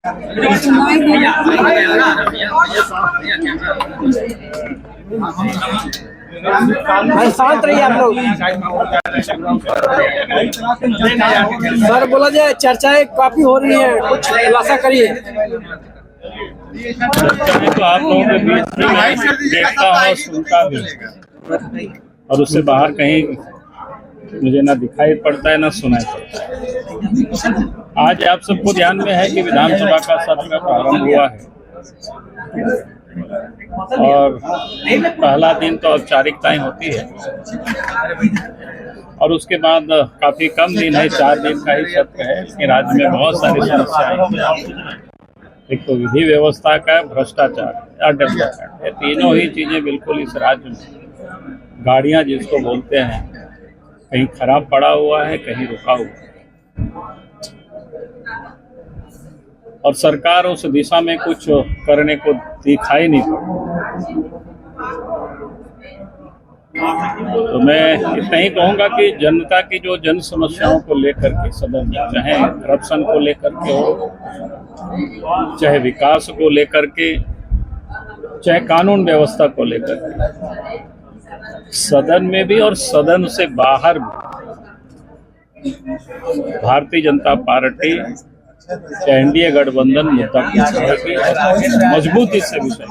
शांत रहिए आप लोग। सर बोला जाए चर्चाएं काफी हो रही है, कुछ खुलासा करिए। तो आप लोगों के बीच में देखता हूँ, सुनता भी, और उससे बाहर कहीं मुझे ना दिखाई पड़ता है ना सुनाई पड़ता है। आज आप सबको ध्यान में है कि विधानसभा का सत्र का प्रारंभ हुआ है और पहला दिन तो औपचारिकताएं होती है और उसके बाद काफी कम दिन है, 4 दिन का ही सत्र है। इसके राज्य में बहुत सारी समस्याएं हैं। एक तो विधि व्यवस्था का, भ्रष्टाचार या डेवलपमेंट, ये तीनों ही चीजें बिल्कुल इस राज्य में गाड़ियां जिसको बोलते हैं, कहीं खराब पड़ा हुआ है, कहीं रुका हुआ है और सरकार उस दिशा में कुछ करने को दिखाई नहीं पड़ा। तो मैं इतना ही कहूंगा कि जनता की जो जन समस्याओं को लेकर के सदन में, चाहे करप्शन को लेकर के हो, चाहे विकास को लेकर के, चाहे कानून व्यवस्था को लेकर के, सदन में भी और सदन से बाहर भी भारतीय जनता पार्टी या एनडीए गठबंधन मुद्दा मजबूती से विषय,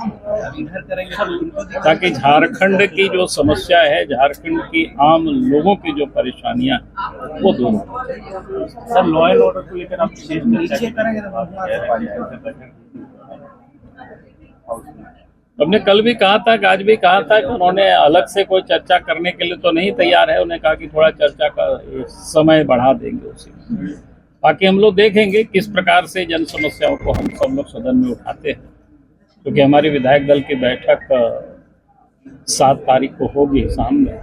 ताकि झारखंड की जो समस्या है, झारखंड की आम लोगों की जो परेशानियां वो दूर हो। सर लॉ एंड ऑर्डर को लेकर आप हमने कल भी कहा था कि आज भी कहा था कि उन्होंने अलग से कोई चर्चा करने के लिए तो नहीं तैयार है। उन्होंने कहा कि थोड़ा चर्चा का समय बढ़ा देंगे उसी में। बाकी हम लोग देखेंगे किस प्रकार से जन समस्याओं को हम सब लोग सदन में उठाते हैं, क्योंकि हमारी विधायक दल की बैठक 7 तारीख को होगी शाम में,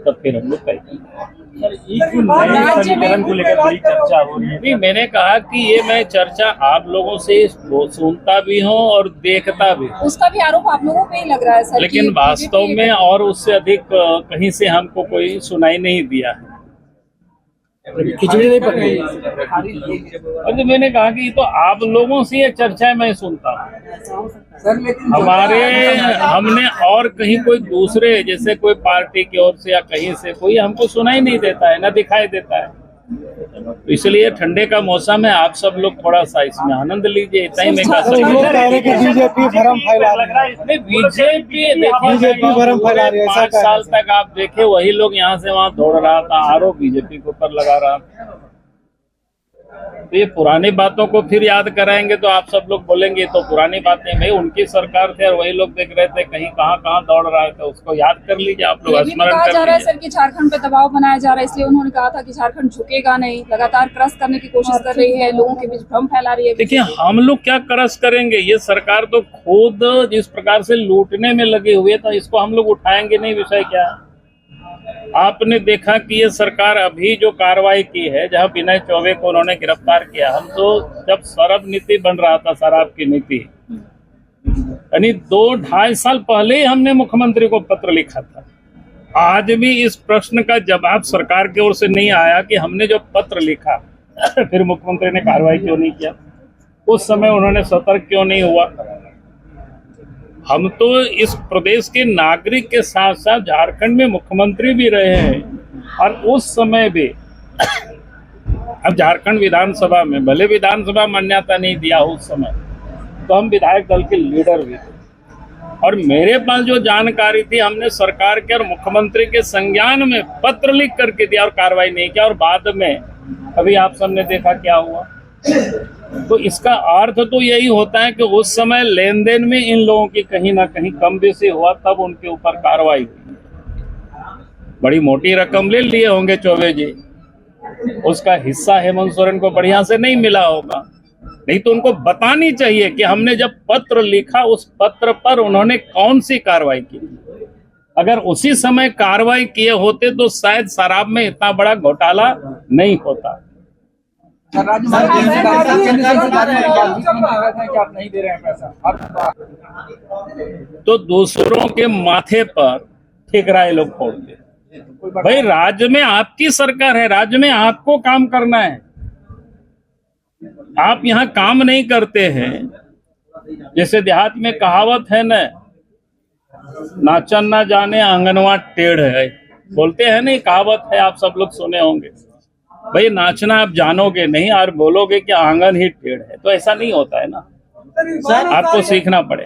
तब फिर हम लोग तय करेंगे। समीकरण को लेकर बड़ी चर्चा हो रही है। नहीं, मैंने कहा कि ये मैं चर्चा आप लोगों से सुनता भी हूँ और देखता भी हूँ, उसका भी आरोप आप लोगों पे ही लग रहा है सर, लेकिन वास्तव में और उससे अधिक कहीं से हमको कोई सुनाई नहीं दिया है। खिचड़ी नहीं पकड़ी। और जो मैंने कहा कि तो आप लोगों से ये चर्चाएं मैं सुनता हूँ, हमने और कहीं कोई दूसरे जैसे कोई पार्टी की ओर से या कहीं से कोई हमको सुनाई नहीं देता है, ना दिखाई देता है। तो इसलिए ठंडे का मौसम है, आप सब लोग थोड़ा सा इसमें आनंद लीजिए, इतना ही मैं कह सकता हूँ। बीजेपी भरम फैला रही है। बीजेपी भरम फैला रही है। 5 साल तक आप देखे वही लोग यहाँ से वहाँ दौड़ रहा था, आरोप बीजेपी के ऊपर लगा रहा था। तो ये पुरानी बातों को फिर याद कराएंगे तो आप सब लोग बोलेंगे तो पुरानी बातें, भाई उनकी सरकार थे और वही लोग देख रहे थे कहीं कहाँ दौड़ रहा है, उसको याद कर लीजिए आप लोग, स्मरण कर लीजिए। जा रहा है सर कि झारखंड पे दबाव बनाया जा रहा है, इसलिए उन्होंने कहा था कि झारखंड झुकेगा नहीं, लगातार क्रश करने की कोशिश कर रही है, लोगों के बीच भ्रम फैला रही है। देखिए हम लोग क्या क्रश करेंगे, ये सरकार तो खुद जिस प्रकार से लूटने में लगे हुए, तो इसको हम लोग उठाएंगे नहीं। विषय क्या है, आपने देखा कि ये सरकार अभी जो कार्रवाई की है, जहां विनय चौबे को उन्होंने गिरफ्तार किया, हम तो जब शराब नीति बन रहा था, शराब की नीति, यानी 2-2.5 साल पहले ही हमने मुख्यमंत्री को पत्र लिखा था। आज भी इस प्रश्न का जवाब सरकार की ओर से नहीं आया कि हमने जो पत्र लिखा फिर मुख्यमंत्री ने कार्रवाई क्यों नहीं किया, उस समय उन्होंने सतर्क क्यों नहीं हुआ। हम तो इस प्रदेश के नागरिक के साथ साथ झारखंड में मुख्यमंत्री भी रहे हैं और उस समय भी अब झारखंड विधानसभा में भले विधानसभा मान्यता नहीं दिया उस समय, तो हम विधायक दल के लीडर भी थे और मेरे पास जो जानकारी थी हमने सरकार के और मुख्यमंत्री के संज्ञान में पत्र लिख करके दिया और कार्रवाई नहीं किया। और बाद में अभी आप सबने देखा क्या हुआ। तो इसका अर्थ तो यही होता है कि उस समय लेन देन में इन लोगों की कहीं ना कहीं कम बेसी हुआ, तब उनके ऊपर कार्रवाई हुई। बड़ी मोटी रकम ले लिए होंगे चौबे जी, उसका हिस्सा हेमंत सोरेन को बढ़िया से नहीं मिला होगा। नहीं तो उनको बतानी चाहिए कि हमने जब पत्र लिखा उस पत्र पर उन्होंने कौन सी कार्रवाई की। अगर उसी समय कार्रवाई किए होते तो शायद शराब में इतना बड़ा घोटाला नहीं होता। तो दूसरों के माथे पर ठिकराए लोग फोड़ते। भाई राज्य में आपकी सरकार है, राज्य में आपको काम करना है। आप यहाँ काम नहीं करते हैं। जैसे देहात में कहावत है न, नाचन ना जाने आंगनवा टेढ़ है, बोलते हैं ना, ये कहावत है, आप सब लोग सुने होंगे। भाई नाचना आप जानोगे नहीं और बोलोगे कि आंगन ही टेढ़ है, तो ऐसा नहीं होता है ना। आपको सीखना पड़े।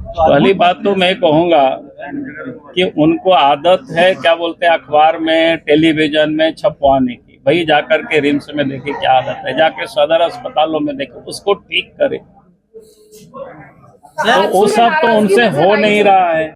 पहली बात तो मैं कहूंगा कि उनको आदत है, क्या बोलते हैं, अखबार में टेलीविजन में छपवाने की। भाई जाकर के रिम्स में देखे क्या हालत है, जाके सदर अस्पतालों में देखे, उसको ठीक करे। तो वो सब तो उनसे हो नहीं रहा है।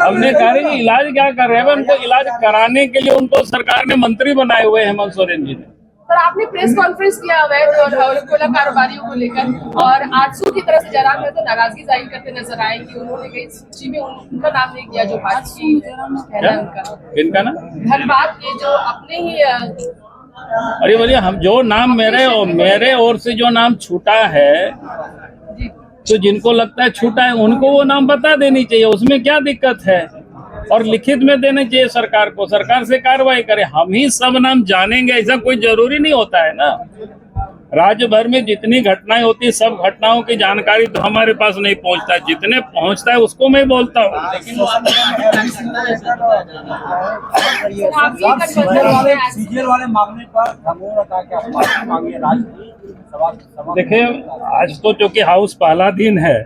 हमने कहा कि इलाज क्या कर रहे हैं, उनको इलाज कराने के लिए उनको सरकार ने मंत्री बनाए हुए हैं हेमंत सोरेन जी ने। सर आपने प्रेस कॉन्फ्रेंस किया अवैध और कोयला कारोबारियों को लेकर, और आजसू की तरफ से जयराम तो नाराजगी जाहिर करते नजर आए कि उन्होंने कहीं सूची में उनका नाम नहीं किया जो भाजपा है ना उनका। इनका ना धनबाद के जो अपने ही अरे बोलिए, हम जो नाम मेरे ओर से जो नाम छूटा है, तो जिनको लगता है छूटा है उनको वो नाम बता देनी चाहिए, उसमें क्या दिक्कत है। और लिखित में देने चाहिए सरकार को, सरकार से कार्रवाई करे। हम ही सब नाम जानेंगे ऐसा कोई जरूरी नहीं होता है ना। राज्य भर में जितनी घटनाएं होती है, सब घटनाओं की जानकारी तो हमारे पास नहीं पहुंचता है, जितने पहुंचता है उसको मैं बोलता हूँ। देखिए, आज तो चूंकि हाउस पहला दिन है,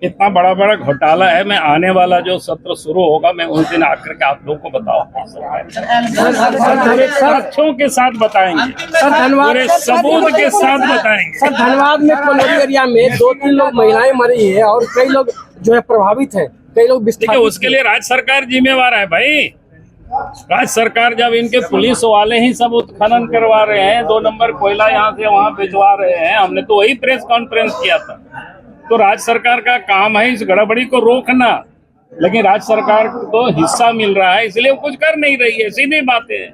इतना बड़ा बड़ा घोटाला है। मैं आने वाला जो सत्र शुरू होगा, मैं उस दिन आकर के आप लोगों को बताऊंगा, तथ्यों के साथ बताएंगे, सर धन्यवाद, पूरे सबूत के साथ बताएंगे। सर धनबाद में कोलोनी एरिया में 2-3 लोग महिलाएं मरी है और कई लोग जो है प्रभावित हैं, कई लोग देखिए, उसके लिए राज्य सरकार जिम्मेवार है भाई। राज्य सरकार जब इनके पुलिस वाले ही सब उत्खनन करवा रहे हैं, 2 नंबर कोयला यहाँ से वहाँ भिजवा रहे हैं, हमने तो वही प्रेस कॉन्फ्रेंस किया था। तो राज्य सरकार का काम है इस गड़बड़ी को रोकना, लेकिन राज्य सरकार को हिस्सा मिल रहा है इसलिए वो कुछ कर नहीं रही है। सीधी बात है।